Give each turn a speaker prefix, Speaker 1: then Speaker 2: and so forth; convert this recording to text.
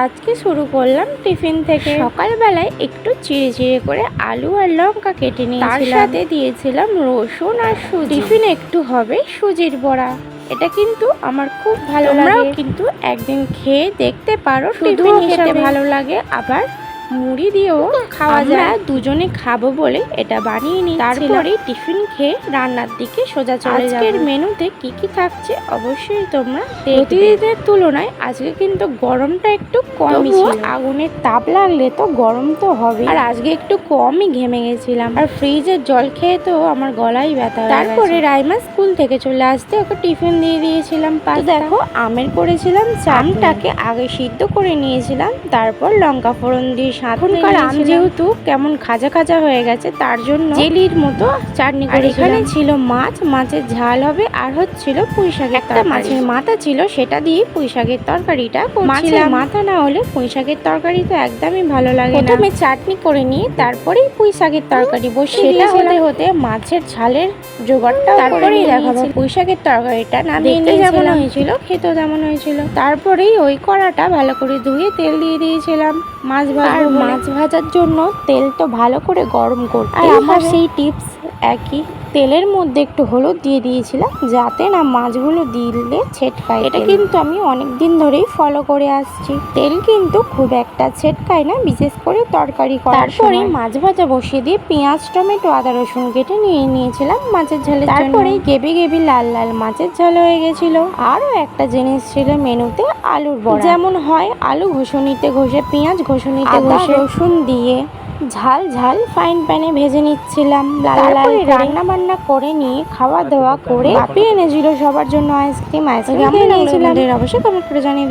Speaker 1: আজকে শুরু করলাম টিফিন থেকে। সকালবেলায় একটু চিড়ে চিড়ে করে আলু আর লঙ্কা কেটে নিয়েছিলাম, তার সাথে দিয়েছিলাম রসুন আর সুজি। টিফিনে একটু হবে সুজির বড়া, এটা কিন্তু আমার খুব ভালো লাগে। তোমরাও কিন্তু একদিন খেয়ে দেখতে পারো, শুধুও খেতে ভালো লাগে, আবার মুড়ি দিয়েও খাওয়া যায়। দুজনে খাবো বলে এটা বানিয়ে নিই। তারপরে টিফিন খেয়ে রান্নার দিকে সোজা চলে যাব। আজকের মেনুতে কি কি থাকছে অবশ্যই তোমরা প্রতিদিনের তুলনায় আজকে কিন্তু গরমটা একটু কমই ছিল। আগুনের তাপ লাগলে তো গরম তো হবে, আর আজকে একটু কমই ঘেমে গেছিলাম, আর ফ্রিজের জল খেয়ে তো আমার গলাই ব্যথা। তারপরে রাইমা স্কুল থেকে চলে আসতে ওকে টিফিন দিয়ে দিয়েছিলাম। দেখো আমের করেছিলাম, আমটাকে আগে সিদ্ধ করে নিয়েছিলাম, তারপর লঙ্কা ফোড়ন দিয়ে এখনকার আম যেহেতু কেমন খাজা খাজা হয়ে গেছে, তার জন্য জেলির মতো চাটনি করে। এখানে ছিল মাছ, মাছের ঝাল হবে, আর হচ্ছিল পুঁই শাকের একটা মাছের মাথা ছিল, সেটা দিয়ে পুঁই শাকের তরকারিটা করছিলাম। মাছের মাথা না হলে পুঁই শাকের তরকারি তো একদমই ভালো লাগে না। প্রথমে চাটনি করে নিয়ে তারপরেই পুঁই শাকের তরকারি বসিয়ে সেটা হতে হতে মাছের ঝালের জোগাড়টা তারপরেই দেখাবো। পুঁই শাকের তরকারিটা না দেখতে যেমন হয়েছিল খেতেও তেমন হয়েছিল। তারপরেই ওই কড়াটা ভালো করে ধুয়ে তেল দিয়ে দিয়েছিলাম মাছ ভাজা। মাছ ভাজার জন্য তেল তো ভালো করে গরম করতে, আর আমার সেই টিপস একই, তেলের মধ্যে একটু হলুদ দিয়ে দিয়েছিলাম যাতে না মাছগুলো দিলে ছেটকায়। এটা কিন্তু আমি অনেক দিন ধরেই ফলো করে আসছি। তেল কিন্তু খুব একটা ছেটকায় না, বিশেষ করে তরকারি করার সময়। তারপরে মাছ ভাজা বসিয়ে দিয়ে পেঁয়াজ টমেটো আদা রসুন কেটে নিয়েছিলাম মাছের ঝালের জন্য। তারপরে গেবি গেবি লাল লাল মাছের ঝাল হয়ে গেছিল। আরও একটা জিনিস ছিল মেনুতে, আলুর বড়া। যেমন হয় আলু ঘষুনিতে ঘষে, পেঁয়াজ ঘষুনিতে ঘষে, রসুন দিয়ে ঝাল ঝাল ফাইন প্যানে ভেজে নিচ্ছিলাম লাল লাল। রান্না বান্না করে নিয়ে খাওয়া দাওয়া করে বাপিয়ে এনেছিল সবার জন্য আইসক্রিম। কেমন নিয়েছিলাম অবশ্যই কমেন্ট করে জানিয়ে।